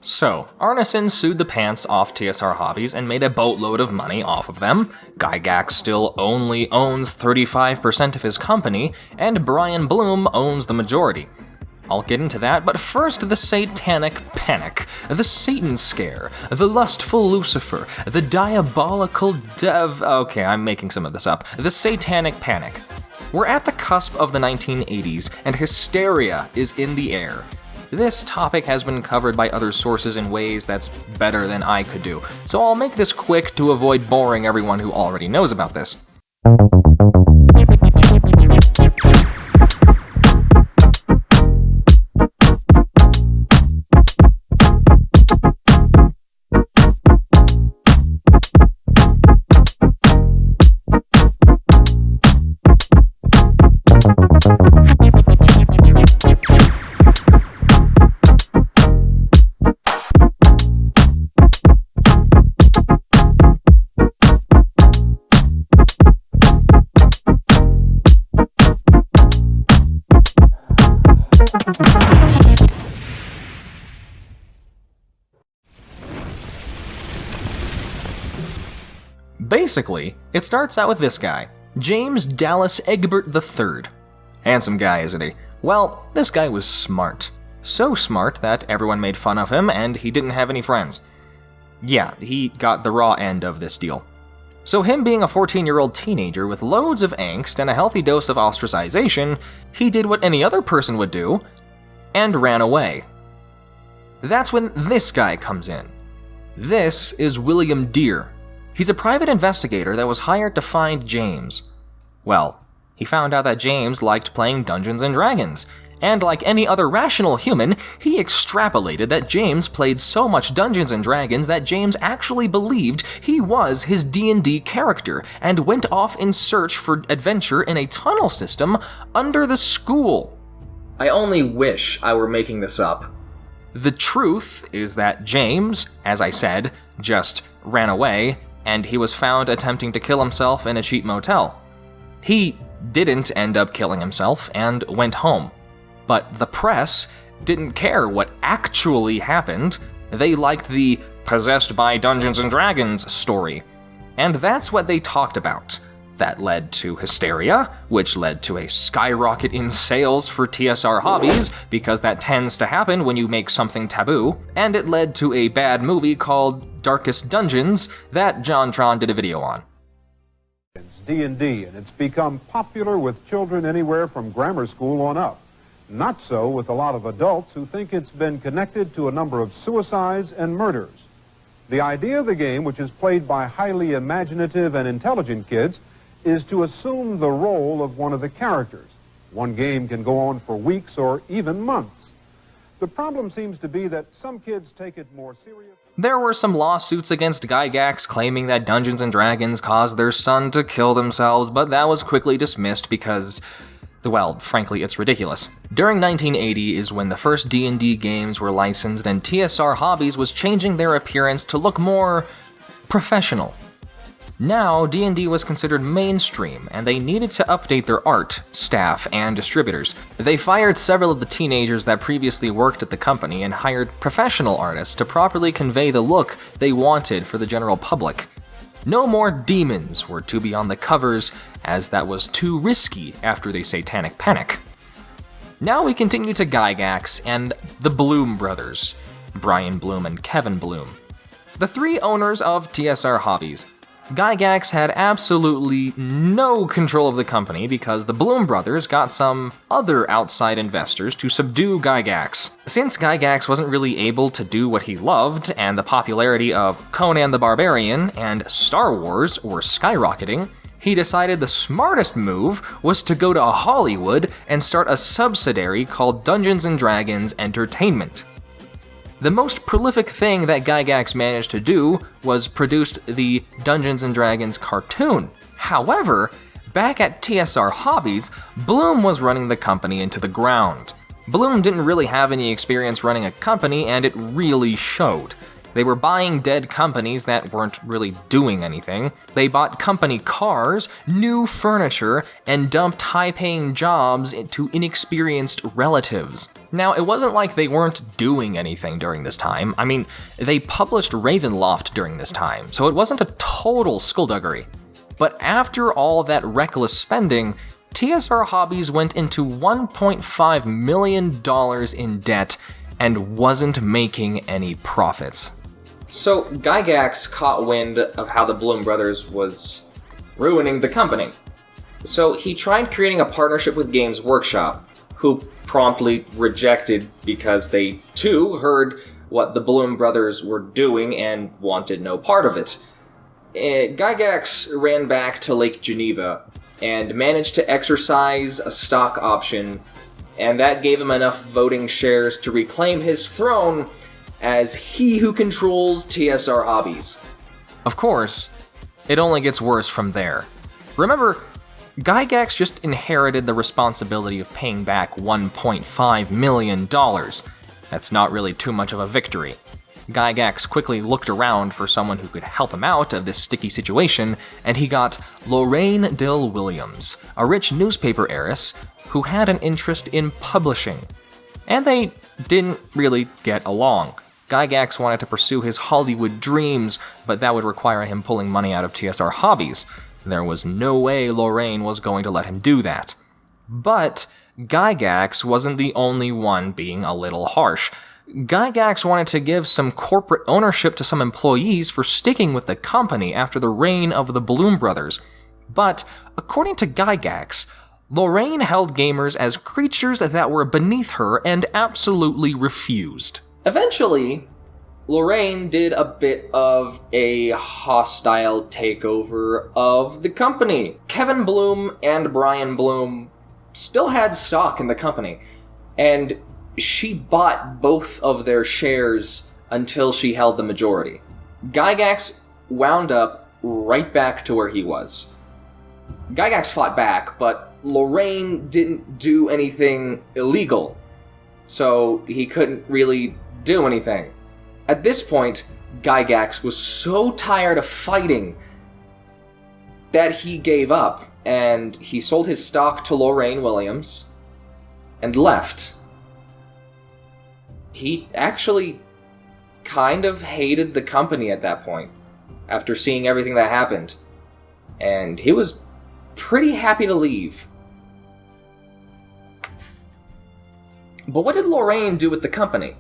So, Arneson sued the pants off TSR Hobbies and made a boatload of money off of them. Gygax still only owns 35% of his company, and Brian Bloom owns the majority. I'll get into that, but first the satanic panic, the Satan scare, the lustful Lucifer, the diabolical okay, I'm making some of this up. The satanic panic. We're at the cusp of the 1980s, and hysteria is in the air. This topic has been covered by other sources in ways that's better than I could do, so I'll make this quick to avoid boring everyone who already knows about this. Basically, it starts out with this guy, James Dallas Egbert III. Handsome guy, isn't he? Well, this guy was smart. So smart that everyone made fun of him and he didn't have any friends. Yeah, he got the raw end of this deal. So him being a 14-year-old teenager with loads of angst and a healthy dose of ostracization, he did what any other person would do, and ran away. That's when this guy comes in. This is William Deere. He's a private investigator that was hired to find James. Well, he found out that James liked playing Dungeons & Dragons, and like any other rational human, he extrapolated that James played so much Dungeons & Dragons that James actually believed he was his D&D character, and went off in search for adventure in a tunnel system under the school. I only wish I were making this up. The truth is that James, as I said, just ran away, and he was found attempting to kill himself in a cheap motel. He didn't end up killing himself and went home. But the press didn't care what actually happened. They liked the possessed by Dungeons & Dragons story. And that's what they talked about. That led to hysteria, which led to a skyrocket in sales for TSR Hobbies, because that tends to happen when you make something taboo, and it led to a bad movie called Darkest Dungeons that JonTron did a video on. D&D, and it's become popular with children anywhere from grammar school on up. Not so with a lot of adults who think it's been connected to a number of suicides and murders. The idea of the game, which is played by highly imaginative and intelligent kids, is to assume the role of one of the characters. One game can go on for weeks or even months. The problem seems to be that some kids take it more seriously. There were some lawsuits against Gygax claiming that Dungeons & Dragons caused their son to kill themselves, but that was quickly dismissed because, well, frankly, it's ridiculous. During 1980 is when the first D&D games were licensed, and TSR Hobbies was changing their appearance to look more professional. Now, D&D was considered mainstream, and they needed to update their art, staff, and distributors. They fired several of the teenagers that previously worked at the company and hired professional artists to properly convey the look they wanted for the general public. No more demons were to be on the covers, as that was too risky after the Satanic Panic. Now we continue to Gygax and the Bloom brothers, Brian Bloom and Kevin Bloom, the three owners of TSR Hobbies. Gygax had absolutely no control of the company because the Bloom brothers got some other outside investors to subdue Gygax. Since Gygax wasn't really able to do what he loved, and the popularity of Conan the Barbarian and Star Wars were skyrocketing, he decided the smartest move was to go to Hollywood and start a subsidiary called Dungeons & Dragons Entertainment. The most prolific thing that Gygax managed to do was produce the Dungeons & Dragons cartoon. However, back at TSR Hobbies, Bloom was running the company into the ground. Bloom didn't really have any experience running a company, and it really showed. They were buying dead companies that weren't really doing anything. They bought company cars, new furniture, and dumped high-paying jobs to inexperienced relatives. Now, it wasn't like they weren't doing anything during this time. I mean, they published Ravenloft during this time, so it wasn't a total skullduggery. But after all that reckless spending, TSR Hobbies went into $1.5 million in debt and wasn't making any profits. So Gygax caught wind of how the Bloom Brothers was ruining the company. So he tried creating a partnership with Games Workshop, who promptly rejected because they, too, heard what the Bloom Brothers were doing and wanted no part of it. Gygax ran back to Lake Geneva and managed to exercise a stock option, and that gave him enough voting shares to reclaim his throne as he who controls TSR Hobbies. Of course, it only gets worse from there. Remember, Gygax just inherited the responsibility of paying back $1.5 million. That's not really too much of a victory. Gygax quickly looked around for someone who could help him out of this sticky situation, and he got Lorraine Dill Williams, a rich newspaper heiress who had an interest in publishing. And they didn't really get along. Gygax wanted to pursue his Hollywood dreams, but that would require him pulling money out of TSR Hobbies. There was no way Lorraine was going to let him do that. But Gygax wasn't the only one being a little harsh. Gygax wanted to give some corporate ownership to some employees for sticking with the company after the reign of the Bloom Brothers. But, according to Gygax, Lorraine held gamers as creatures that were beneath her and absolutely refused. Eventually, Lorraine did a bit of a hostile takeover of the company. Kevin Bloom and Brian Bloom still had stock in the company, and she bought both of their shares until she held the majority. Gygax wound up right back to where he was. Gygax fought back, but Lorraine didn't do anything illegal, so he couldn't really do anything. At this point, Gygax was so tired of fighting that he gave up, and he sold his stock to Lorraine Williams and left. He actually kind of hated the company at that point, after seeing everything that happened, and he was pretty happy to leave. But what did Lorraine do with the company?